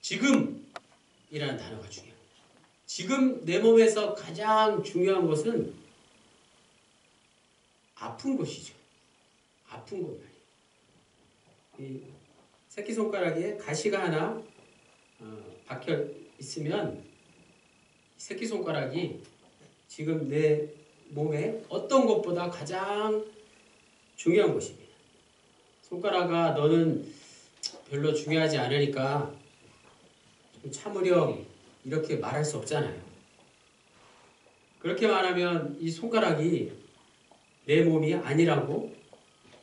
지금이라는 단어가 중요해요. 지금 내 몸에서 가장 중요한 것은 아픈 곳이죠. 아픈 곳 말이에요. 이 새끼손가락에 가시가 하나 박혀 있으면 새끼손가락이 지금 내 몸에 어떤 것보다 가장 중요한 것입니다. 손가락아, 너는 별로 중요하지 않으니까 좀 참으렴, 이렇게 말할 수 없잖아요. 그렇게 말하면 이 손가락이 내 몸이 아니라고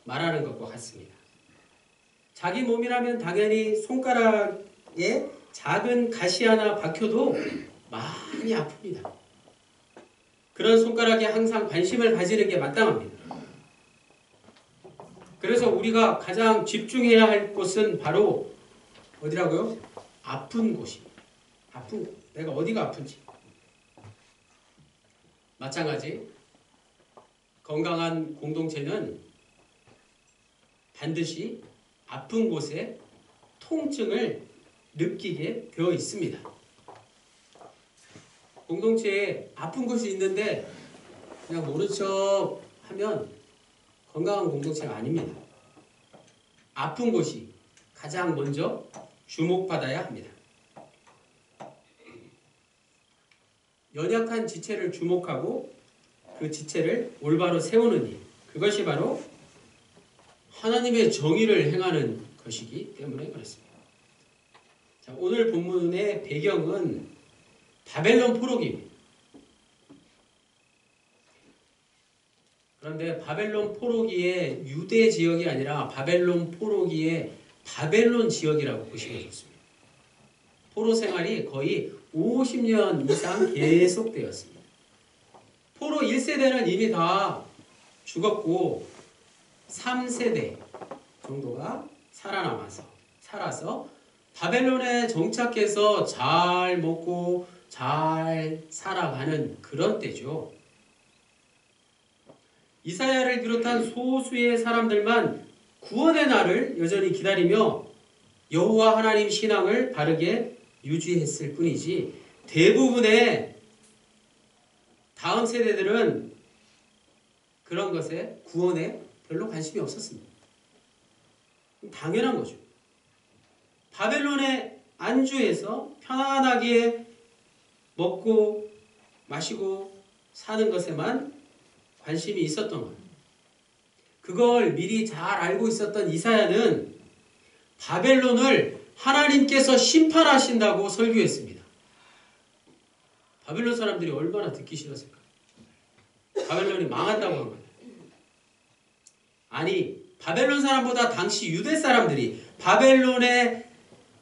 말하는 것과 같습니다. 자기 몸이라면 당연히 손가락에 작은 가시 하나 박혀도 많이 아픕니다. 그런 손가락에 항상 관심을 가지는 게 마땅합니다. 그래서 우리가 가장 집중해야 할 곳은 바로 어디라고요? 아픈 곳입니다. 아픈 곳. 내가 어디가 아픈지. 마찬가지 건강한 공동체는 반드시 아픈 곳에 통증을 느끼게 되어 있습니다. 공동체에 아픈 곳이 있는데 그냥 모른 척 하면 건강한 공동체가 아닙니다. 아픈 곳이 가장 먼저 주목받아야 합니다. 연약한 지체를 주목하고 그 지체를 올바로 세우는 일, 그것이 바로 하나님의 정의를 행하는 것이기 때문에 그렇습니다. 자, 오늘 본문의 배경은 바벨론 포로기입니다. 그런데 바벨론 포로기의 유대 지역이 아니라 바벨론 포로기의 바벨론 지역이라고 보시면 좋습니다. 포로 생활이 거의 50년 이상 계속되었습니다. 포로 1세대는 이미 다 죽었고 3세대 정도가 살아서 바벨론에 정착해서 잘 먹고 잘 살아가는 그런 때죠. 이사야를 비롯한 소수의 사람들만 구원의 날을 여전히 기다리며 여호와 하나님 신앙을 바르게 유지했을 뿐이지 대부분의 다음 세대들은 그런 것에 구원에 별로 관심이 없었습니다. 당연한 거죠. 바벨론의 안주에서 편안하게 먹고 마시고 사는 것에만 관심이 있었던 거예요. 그걸 미리 잘 알고 있었던 이사야는 바벨론을 하나님께서 심판하신다고 설교했습니다. 바벨론 사람들이 얼마나 듣기 싫었을까? 바벨론이 망한다고 한 거예요. 아니, 바벨론 사람보다 당시 유대 사람들이 바벨론에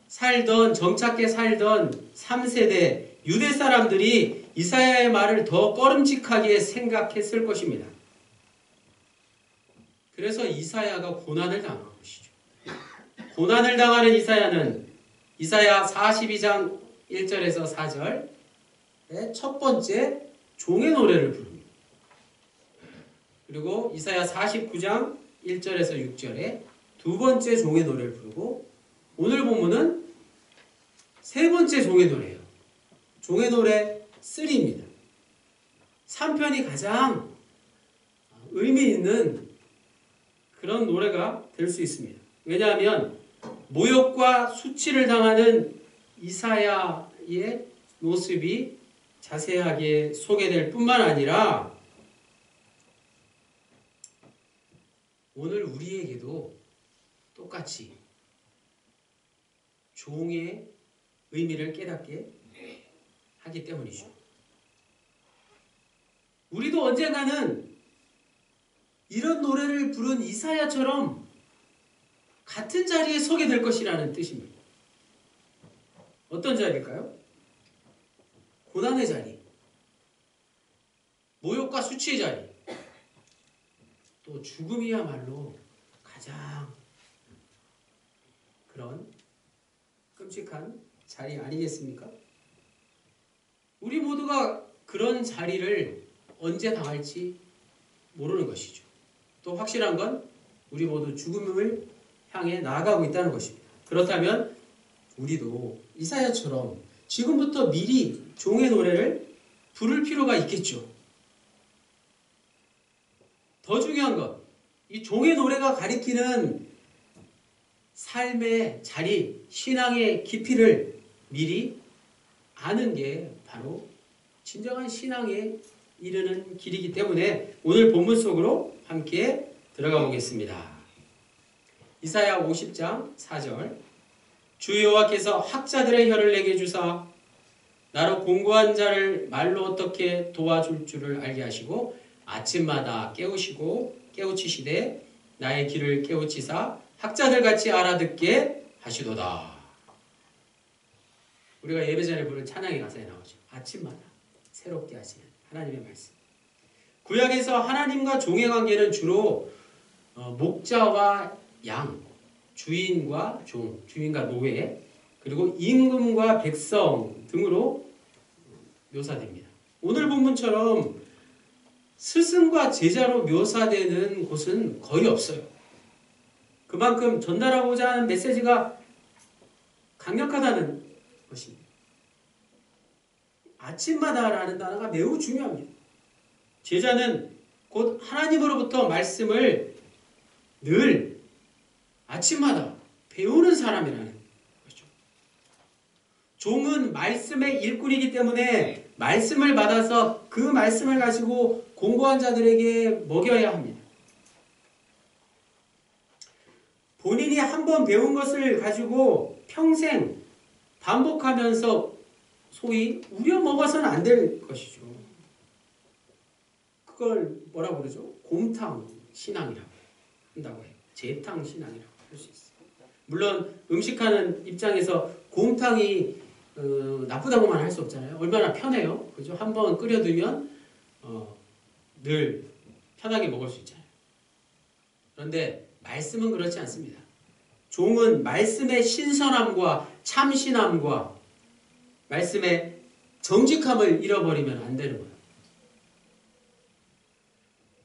정착해 살던 3세대 유대 사람들이 이사야의 말을 더 꺼름직하게 생각했을 것입니다. 그래서 이사야가 고난을 당한 것이죠. 고난을 당하는 이사야는 이사야 42장 1절에서 4절의 첫 번째 종의 노래를 부릅니다. 그리고 이사야 49장 1절에서 6절에 두 번째 종의 노래를 부르고 오늘 본문은 세 번째 종의 노래예요. 종의 노래 3입니다. 3편이 가장 의미 있는 그런 노래가 될 수 있습니다. 왜냐하면 모욕과 수치를 당하는 이사야의 모습이 자세하게 소개될 뿐만 아니라 오늘 우리에게도 똑같이 종의 의미를 깨닫게 하기 때문이죠. 우리도 언젠가는 이런 노래를 부른 이사야처럼 같은 자리에 서게 될 것이라는 뜻입니다. 어떤 자리일까요? 고난의 자리, 모욕과 수치의 자리, 또 죽음이야말로 가장 그런 끔찍한 자리 아니겠습니까? 우리 모두가 그런 자리를 언제 당할지 모르는 것이죠. 또 확실한 건 우리 모두 죽음을 향해 나아가고 있다는 것입니다. 그렇다면 우리도 이사야처럼 지금부터 미리 종의 노래를 부를 필요가 있겠죠. 더 중요한 것, 이 종의 노래가 가리키는 삶의 자리, 신앙의 깊이를 미리 아는 게 바로 진정한 신앙에 이르는 길이기 때문에 오늘 본문 속으로 함께 들어가 보겠습니다. 이사야 50장 4절, 주 여호와께서 학자들의 혀를 내게 주사 나로 공고한 자를 말로 어떻게 도와줄 줄을 알게 하시고 아침마다 깨우치시되 나의 길을 깨우치사 학자들같이 알아듣게 하시도다. 우리가 예배 전에 부른 찬양의 가사에 나오죠. 아침마다 새롭게 하시는 하나님의 말씀. 구약에서 하나님과 종의 관계는 주로 목자와 양, 주인과 종, 주인과 노예, 그리고 임금과 백성 등으로 묘사됩니다. 오늘 본문처럼 스승과 제자로 묘사되는 곳은 거의 없어요. 그만큼 전달하고자 하는 메시지가 강력하다는 것입니다. 아침마다라는 단어가 매우 중요합니다. 제자는 곧 하나님으로부터 말씀을 늘 아침마다 배우는 사람이라는 거죠. 종은 말씀의 일꾼이기 때문에 말씀을 받아서 그 말씀을 가지고 공고한 자들에게 먹여야 합니다. 본인이 한번 배운 것을 가지고 평생 반복하면서 소위 우려먹어서는 안 될 것이죠. 그걸 뭐라고 그러죠? 곰탕 신앙이라고 한다고 해요. 재탕 신앙이라고 할 수 있어요. 물론 음식하는 입장에서 곰탕이 나쁘다고만 할 수 없잖아요. 얼마나 편해요. 그죠? 한번 끓여두면 늘 편하게 먹을 수 있잖아요. 그런데 말씀은 그렇지 않습니다. 종은 말씀의 신선함과 참신함과 말씀의 정직함을 잃어버리면 안 되는 거예요.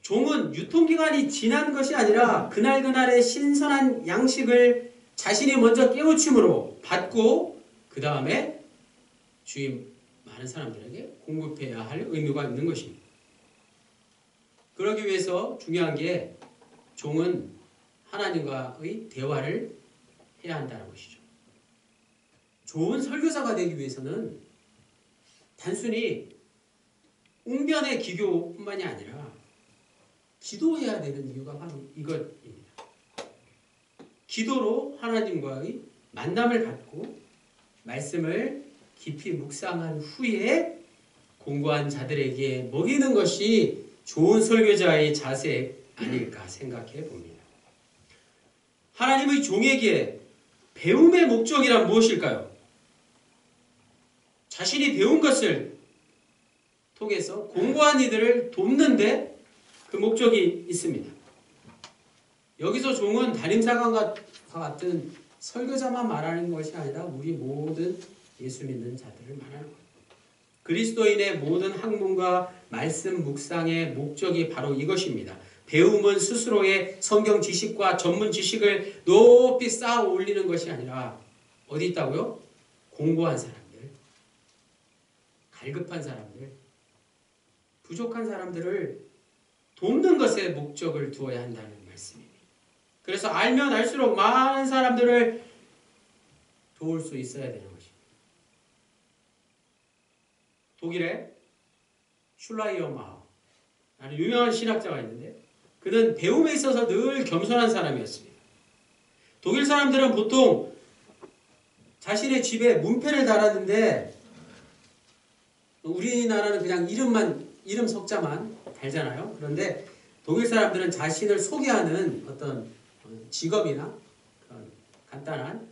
종은 유통기간이 지난 것이 아니라 그날그날의 신선한 양식을 자신이 먼저 깨우침으로 받고 그 다음에 주위 많은 사람들에게 공급해야 할 의무가 있는 것입니다. 그러기 위해서 중요한 게 종은 하나님과의 대화를 해야 한다는 것이죠. 좋은 설교사가 되기 위해서는 단순히 웅변의 기교뿐만이 아니라 기도해야 되는 이유가 바로 이것입니다. 기도로 하나님과의 만남을 갖고 말씀을 깊이 묵상한 후에 공고한 자들에게 먹이는 것이 좋은 설교자의 자세 아닐까 생각해 봅니다. 하나님의 종에게 배움의 목적이란 무엇일까요? 자신이 배운 것을 통해서 공고한 이들을 돕는데 그 목적이 있습니다. 여기서 종은 담임사관과 같은 설교자만 말하는 것이 아니라 우리 모든 예수 믿는 자들을 말하는 거예요. 그리스도인의 모든 학문과 말씀 묵상의 목적이 바로 이것입니다. 배움은 스스로의 성경 지식과 전문 지식을 높이 쌓아 올리는 것이 아니라 어디 있다고요? 공고한 사람들, 갈급한 사람들, 부족한 사람들을 돕는 것에 목적을 두어야 한다는 말씀입니다. 그래서 알면 알수록 많은 사람들을 도울 수 있어야 되는 것입니다. 독일의 슐라이어마우라는 유명한 신학자가 있는데 그는 배움에 있어서 늘 겸손한 사람이었습니다. 독일 사람들은 보통 자신의 집에 문패를 달았는데 우리나라는 그냥 이름 석자만 달잖아요. 그런데 독일 사람들은 자신을 소개하는 어떤 직업이나 그런 간단한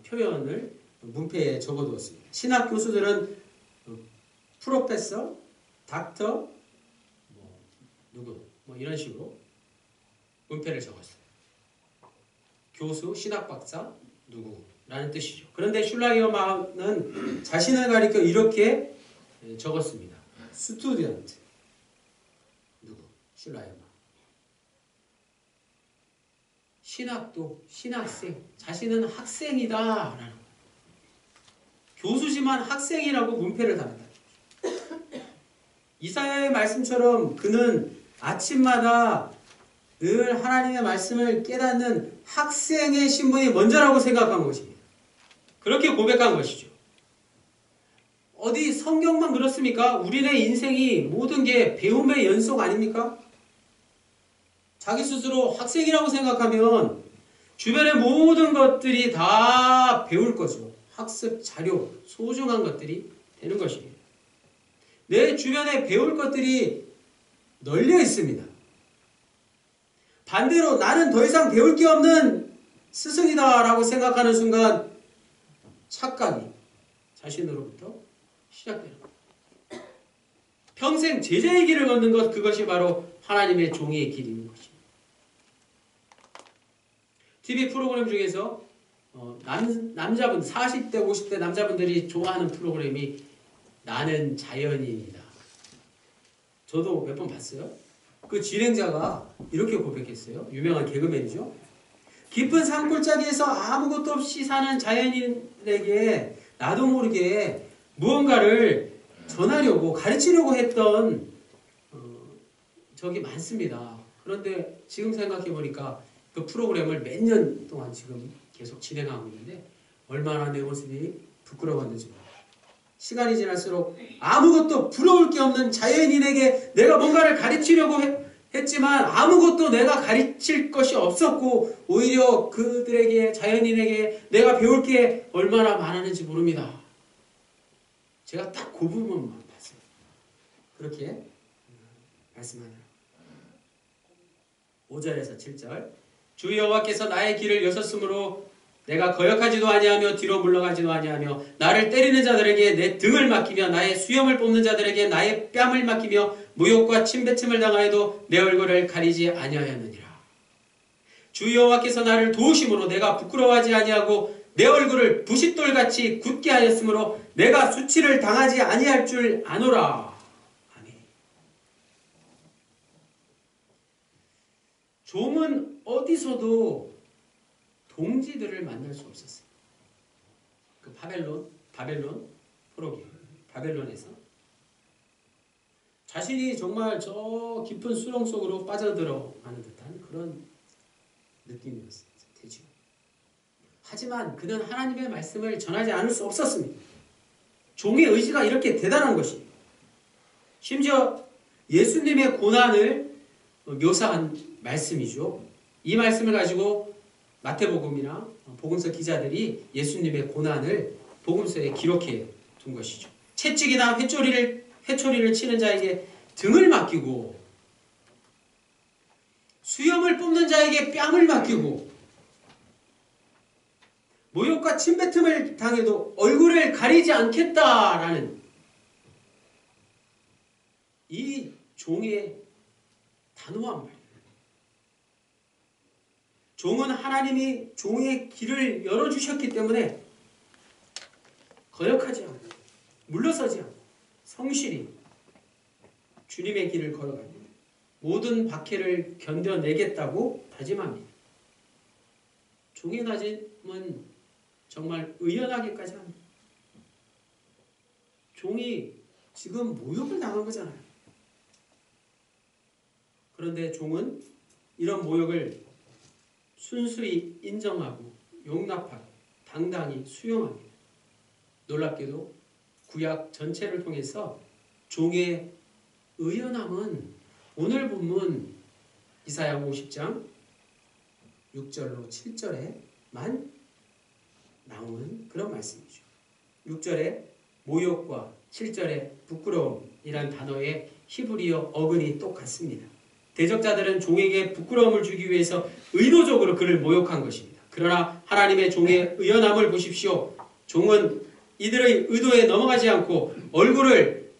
표현을 문패에 적어두었습니다. 신학 교수들은 프로페서, 닥터, 누구 이런 식으로 문패를 적었어요. 교수, 신학 박사, 누구라는 뜻이죠. 그런데 슐라이어마우는 자신을 가리켜 이렇게 적었습니다. 스튜던트 슐라이어마우. 신학도 신학생, 자신은 학생이다 라는 거예요. 교수지만 학생이라고 문패를 달았다. 이사야의 말씀처럼 그는 아침마다 늘 하나님의 말씀을 깨닫는 학생의 신분이 먼저라고 생각한 것입니다. 그렇게 고백한 것이죠. 어디 성경만 그렇습니까? 우리네 인생이 모든 게 배움의 연속 아닙니까? 자기 스스로 학생이라고 생각하면 주변의 모든 것들이 다 배울 거죠. 학습 자료, 소중한 것들이 되는 것입니다. 내 주변에 배울 것들이 널려 있습니다. 반대로 나는 더 이상 배울 게 없는 스승이다라고 생각하는 순간 착각이 자신으로부터 시작되는 겁니다. 평생 제자의 길을 걷는 것, 그것이 바로 하나님의 종의 길인 것입니다. TV 프로그램 중에서 남자분 40대 50대 남자분들이 좋아하는 프로그램이 나는 자연인이다. 저도 몇 번 봤어요. 그 진행자가 이렇게 고백했어요. 유명한 개그맨이죠. 깊은 산골짜기에서 아무것도 없이 사는 자연인에게 나도 모르게 무언가를 전하려고 가르치려고 했던 적이 많습니다. 그런데 지금 생각해보니까 그 프로그램을 몇 년 동안 지금 계속 진행하고 있는데 얼마나 내 모습이 부끄러웠는지 몰라요. 시간이 지날수록 아무것도 부러울 게 없는 자연인에게 내가 뭔가를 가르치려고 했지만 아무것도 내가 가르칠 것이 없었고 오히려 그들에게, 자연인에게 내가 배울 게 얼마나 많았는지 모릅니다. 제가 딱 그 부분만 봤어요. 그렇게 말씀하네요. 5절에서 7절. 주 여호와께서 나의 길을 여섰으므로 내가 거역하지도 아니하며 뒤로 물러가지도 아니하며 나를 때리는 자들에게 내 등을 맡기며 나의 수염을 뽑는 자들에게 나의 뺨을 맡기며 모욕과 침뱉음을 당하여도 내 얼굴을 가리지 아니하였느니라. 주 여호와께서 나를 도우심으로 내가 부끄러워하지 아니하고 내 얼굴을 부싯돌같이 굳게 하였으므로 내가 수치를 당하지 아니할 줄 아노라. 아멘. 종은 어디서도 동지들을 만날 수 없었어요. 그 바벨론 포로기, 바벨론에서 자신이 정말 저 깊은 수렁 속으로 빠져들어가는 듯한 그런 느낌이었어요. 되죠. 하지만 그는 하나님의 말씀을 전하지 않을 수 없었습니다. 종의 의지가 이렇게 대단한 것입니다. 심지어 예수님의 고난을 묘사한 말씀이죠. 이 말씀을 가지고 마태복음이나 복음서 기자들이 예수님의 고난을 복음서에 기록해 둔 것이죠. 채찍이나 회초리를 치는 자에게 등을 맡기고 수염을 뽑는 자에게 뺨을 맡기고 모욕과 침뱉음을 당해도 얼굴을 가리지 않겠다라는 이 종의 단호한 말. 종은 하나님이 종의 길을 열어주셨기 때문에 거역하지 않고 물러서지 않고 성실히 주님의 길을 걸어가고 모든 박해를 견뎌내겠다고 다짐합니다. 종의 다짐은 정말 의연하기까지 합니다. 종이 지금 모욕을 당한 거잖아요. 그런데 종은 이런 모욕을 순수히 인정하고 용납하고 당당히 수용합니다. 놀랍게도 구약 전체를 통해서 종의 의연함은 오늘 본문 이사야 50장 6절로 7절에만 나오는 그런 말씀이죠. 6절에 모욕과 7절에 부끄러움이란 단어의 히브리어 어근이 똑같습니다. 대적자들은 종에게 부끄러움을 주기 위해서 의도적으로 그를 모욕한 것입니다. 그러나 하나님의 종의 의연함을 보십시오. 종은 이들의 의도에 넘어가지 않고 얼굴을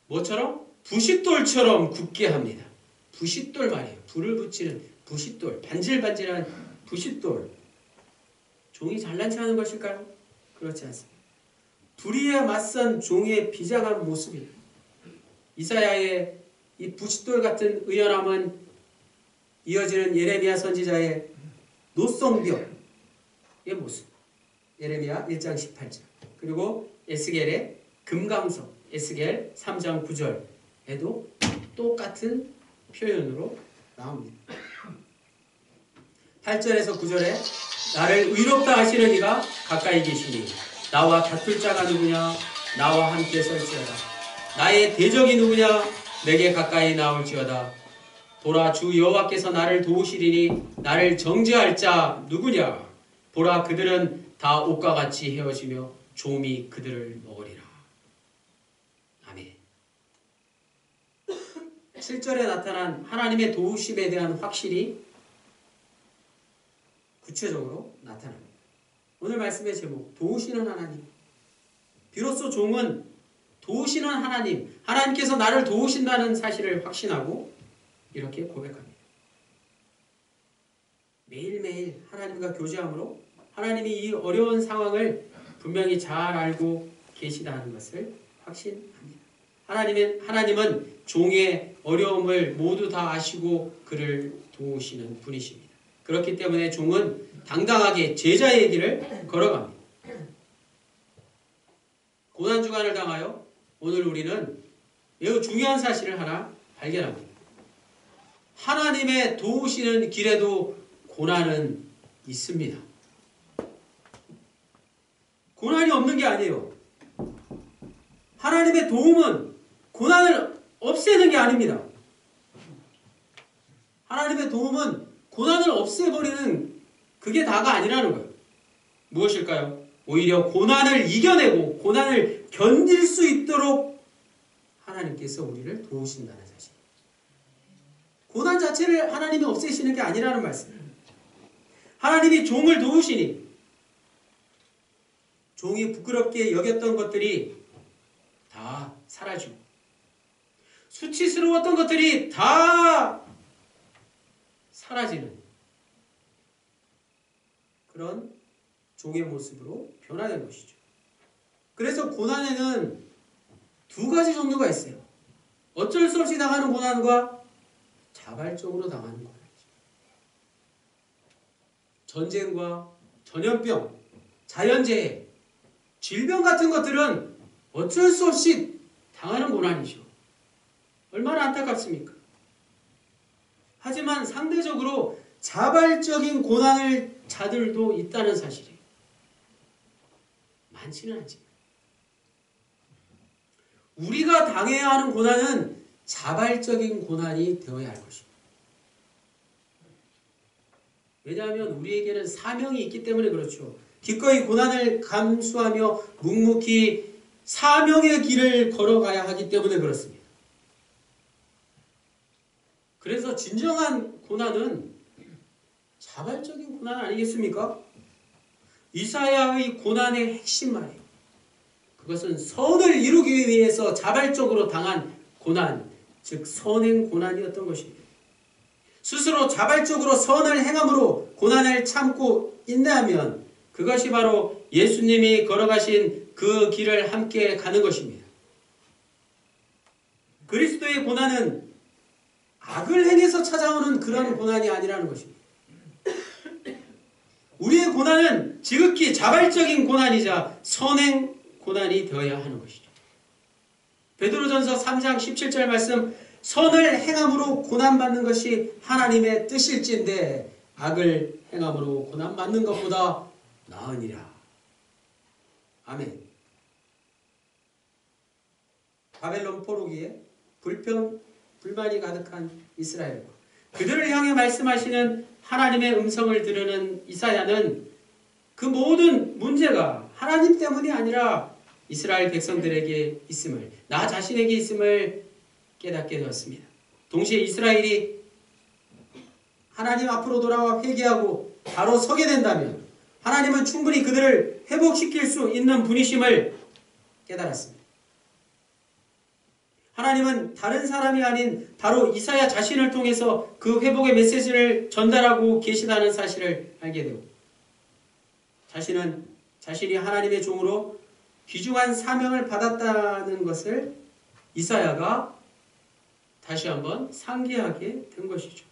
뭐처럼? 부싯돌처럼 굳게 합니다. 부싯돌 말이에요. 불을 붙이는 부싯돌, 반질반질한 부싯돌. 종이 잘난 체 하는 것일까요? 그렇지 않습니다. 불의에 맞선 종의 비장한 모습이에요. 이사야의 이 부싯돌 같은 의연함은 이어지는 예레미야 선지자의 노성벽의 모습. 예레미야 1장 18절. 그리고 에스겔의 금강석, 에스겔 3장 9절에도 똑같은 표현으로 나옵니다. 8절에서 9절에 나를 의롭다 하시는 이가 가까이 계시니 나와 다툴 자가 누구냐? 나와 함께 설지어다. 나의 대적이 누구냐? 내게 가까이 나올지어다. 보라, 주 여호와께서 나를 도우시리니 나를 정죄할 자 누구냐? 보라, 그들은 다 옷과 같이 헤어지며 좀이 그들을 먹으리라. 아멘. 7절에 나타난 하나님의 도우심에 대한 확신이 구체적으로 나타납니다. 오늘 말씀의 제목, 도우시는 하나님. 비로소 종은 도우시는 하나님, 하나님께서 나를 도우신다는 사실을 확신하고 이렇게 고백합니다. 매일매일 하나님과 교제함으로 하나님이 이 어려운 상황을 분명히 잘 알고 계시다는 것을 확신합니다. 하나님은 종의 어려움을 모두 다 아시고 그를 도우시는 분이십니다. 그렇기 때문에 종은 당당하게 제자의 길을 걸어갑니다. 고난주간을 당하여 오늘 우리는 매우 중요한 사실을 하나 발견합니다. 하나님의 도우시는 길에도 고난은 있습니다. 고난이 없는 게 아니에요. 하나님의 도움은 고난을 없애는 게 아닙니다. 하나님의 도움은 고난을 없애버리는 그게 다가 아니라는 거예요. 무엇일까요? 오히려 고난을 이겨내고 고난을 견딜 수 있도록 하나님께서 우리를 도우신다는 사실. 고난 자체를 하나님이 없애시는 게 아니라는 말씀이에요. 하나님이 종을 도우시니 종이 부끄럽게 여겼던 것들이 다 사라지고 수치스러웠던 것들이 다 사라지는 그런 종의 모습으로 변화된 것이죠. 그래서 고난에는 두 가지 종류가 있어요. 어쩔 수 없이 당하는 고난과 자발적으로 당하는 고난이죠. 전쟁과 전염병, 자연재해, 질병 같은 것들은 어쩔 수 없이 당하는 고난이죠. 얼마나 안타깝습니까? 하지만 상대적으로 자발적인 고난을 자들도 있다는 사실이에요. 많지는 않지만. 우리가 당해야 하는 고난은 자발적인 고난이 되어야 할 것입니다. 왜냐하면 우리에게는 사명이 있기 때문에 그렇죠. 기꺼이 고난을 감수하며 묵묵히 사명의 길을 걸어가야 하기 때문에 그렇습니다. 그래서 진정한 고난은 자발적인 고난 아니겠습니까? 이사야의 고난의 핵심 말이에요. 그것은 선을 이루기 위해서 자발적으로 당한 고난, 즉 선행 고난이었던 것입니다. 스스로 자발적으로 선을 행함으로 고난을 참고 인내하면 그것이 바로 예수님이 걸어가신 그 길을 함께 가는 것입니다. 그리스도의 고난은 악을 행해서 찾아오는 그런 고난이 아니라는 것입니다. 우리의 고난은 지극히 자발적인 고난이자 선행 고난이 되어야 하는 것이죠. 베드로전서 3장 17절 말씀, 선을 행함으로 고난받는 것이 하나님의 뜻일진데 악을 행함으로 고난받는 것보다 나으니라. 아멘. 바벨론 포로기에 불만이 가득한 이스라엘과 그들을 향해 말씀하시는 하나님의 음성을 들으는 이사야는 그 모든 문제가 하나님 때문이 아니라 이스라엘 백성들에게 있음을, 나 자신에게 있음을 깨닫게 되었습니다. 동시에 이스라엘이 하나님 앞으로 돌아와 회개하고 바로 서게 된다면 하나님은 충분히 그들을 회복시킬 수 있는 분이심을 깨달았습니다. 하나님은 다른 사람이 아닌 바로 이사야 자신을 통해서 그 회복의 메시지를 전달하고 계시다는 사실을 알게 되고 자신이 하나님의 종으로 귀중한 사명을 받았다는 것을 이사야가 다시 한번 상기하게 된 것이죠.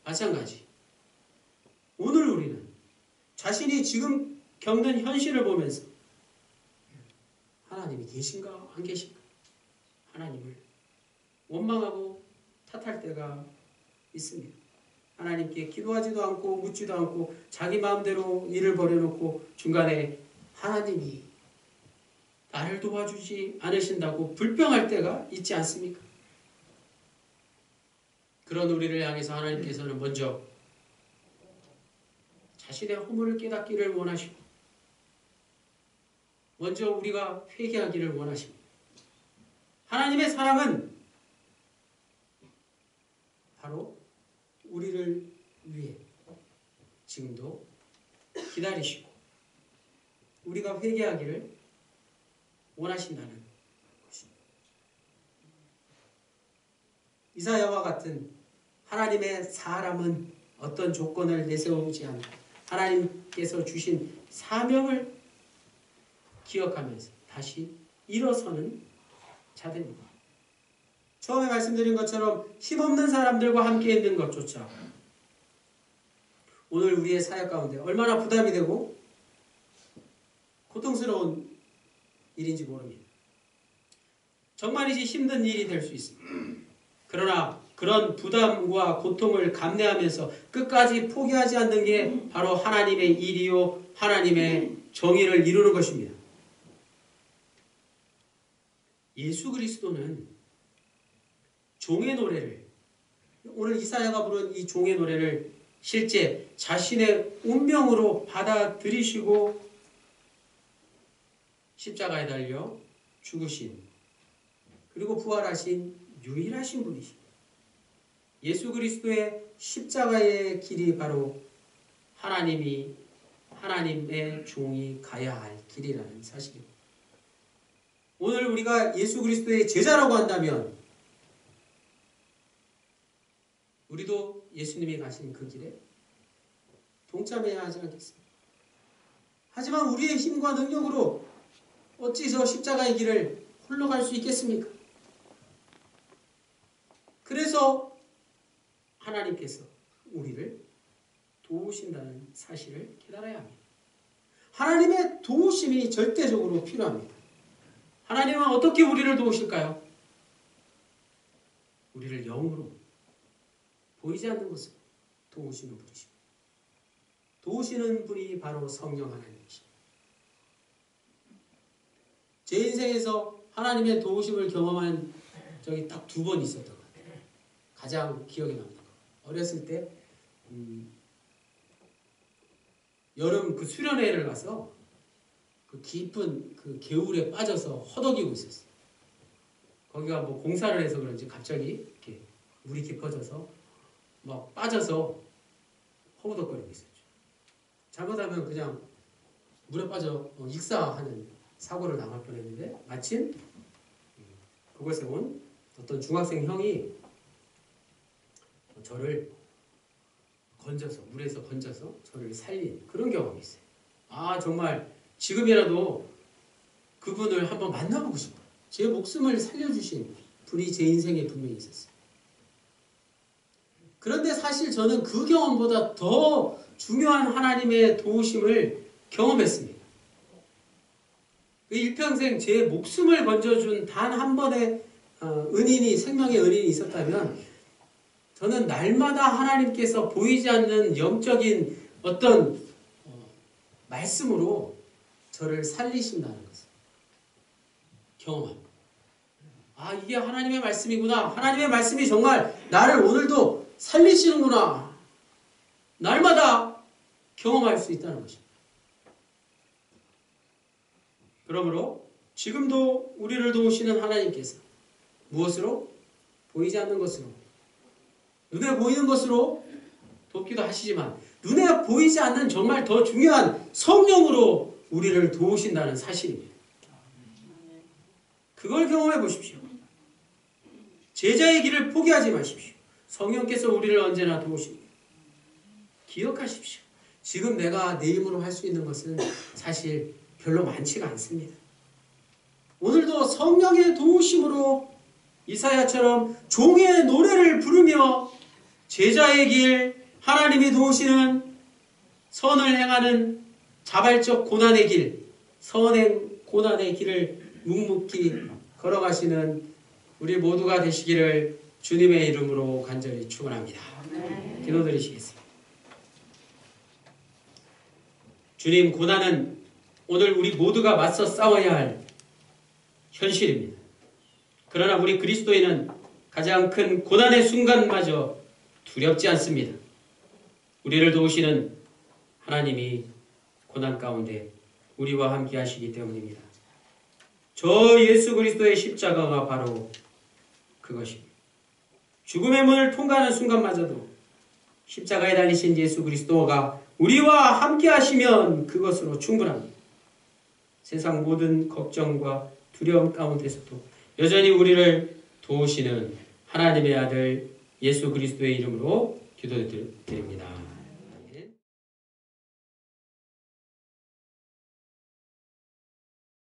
마찬가지. 오늘 우리는 자신이 지금 겪는 현실을 보면서 하나님이 계신가 안 계신가? 하나님을 원망하고 탓할 때가 있습니다. 하나님께 기도하지도 않고 묻지도 않고 자기 마음대로 일을 벌여놓고 중간에 하나님이 나를 도와주지 않으신다고 불평할 때가 있지 않습니까? 그런 우리를 향해서 하나님께서는 먼저 자신의 허물을 깨닫기를 원하시고 먼저 우리가 회개하기를 원하십니다. 하나님의 사랑은 바로 우리를 위해 지금도 기다리시고 우리가 회개하기를 원하신다는 것입니다. 이사야와 같은 하나님의 사람은 어떤 조건을 내세우지 않고 하나님께서 주신 사명을 기억하면서 다시 일어서는 자들입니다. 처음에 말씀드린 것처럼 힘없는 사람들과 함께 있는 것조차 오늘 우리의 사역 가운데 얼마나 부담이 되고 고통스러운 일인지 모릅니다. 정말이지 힘든 일이 될 수 있습니다. 그러나 그런 부담과 고통을 감내하면서 끝까지 포기하지 않는 게 바로 하나님의 일이요 하나님의 정의를 이루는 것입니다. 예수 그리스도는 종의 노래를 오늘 이사야가 부른 이 종의 노래를 실제 자신의 운명으로 받아들이시고 십자가에 달려 죽으신 그리고 부활하신 유일하신 분이십니다. 예수 그리스도의 십자가의 길이 바로 하나님의 종이 가야 할 길이라는 사실입니다. 오늘 우리가 예수 그리스도의 제자라고 한다면 우리도 예수님이 가신 그 길에 동참해야 하지 않겠습니까? 하지만 우리의 힘과 능력으로 어찌서 십자가의 길을 홀로 갈 수 있겠습니까? 그래서 하나님께서 우리를 도우신다는 사실을 깨달아야 합니다. 하나님의 도우심이 절대적으로 필요합니다. 하나님은 어떻게 우리를 도우실까요? 우리를 영으로 보이지 않는 것으로 도우시는 분이십니다. 도우시는 분이 바로 성령 하나님이십니다. 제 인생에서 하나님의 도우심을 경험한 적이 딱 2번 있었던 것 같아요. 가장 기억에 남는 거. 어렸을 때 여름 그 수련회를 가서 그 깊은 그 개울에 빠져서 허덕이고 있었어요. 거기가 뭐 공사를 해서 그런지 갑자기 이렇게 물이 깊어져서 막 빠져서 허우덕거리고 있었죠. 잘못하면 그냥 물에 빠져 익사하는 사고를 당할 뻔했는데 마침 그곳에 온 어떤 중학생 형이 저를 물에서 건져서 저를 살린 그런 경험이 있어요. 아 정말 지금이라도 그분을 한번 만나보고 싶어요. 제 목숨을 살려주신 분이 제 인생에 분명히 있었어요. 그런데 사실 저는 그 경험보다 더 중요한 하나님의 도우심을 경험했습니다. 그 일평생 제 목숨을 건져준 단 한 번의 생명의 은인이 있었다면 저는 날마다 하나님께서 보이지 않는 영적인 어떤 말씀으로 저를 살리신다는 것을 경험합니다. 아 이게 하나님의 말씀이구나. 하나님의 말씀이 정말 나를 오늘도 살리시는구나. 날마다 경험할 수 있다는 것입니다. 그러므로 지금도 우리를 도우시는 하나님께서 무엇으로? 보이지 않는 것으로 눈에 보이는 것으로 돕기도 하시지만 눈에 보이지 않는 정말 더 중요한 성령으로 우리를 도우신다는 사실입니다. 그걸 경험해 보십시오. 제자의 길을 포기하지 마십시오. 성령께서 우리를 언제나 도우십니다. 기억하십시오. 지금 내가 내 힘으로 할 수 있는 것은 사실 별로 많지가 않습니다. 오늘도 성령의 도우심으로 이사야처럼 종의 노래를 부르며 제자의 길, 하나님이 도우시는 선을 행하는 자발적 고난의 길, 선행 고난의 길을 묵묵히 걸어가시는 우리 모두가 되시기를 주님의 이름으로 간절히 축원합니다. 기도드리시겠습니다. 주님, 고난은 오늘 우리 모두가 맞서 싸워야 할 현실입니다. 그러나 우리 그리스도인은 가장 큰 고난의 순간마저 두렵지 않습니다. 우리를 도우시는 하나님이 고난 가운데 우리와 함께 하시기 때문입니다. 저 예수 그리스도의 십자가가 바로 그것입니다. 죽음의 문을 통과하는 순간마저도 십자가에 달리신 예수 그리스도가 우리와 함께 하시면 그것으로 충분합니다. 세상 모든 걱정과 두려움 가운데서도 여전히 우리를 도우시는 하나님의 아들 예수 그리스도의 이름으로 기도드립니다.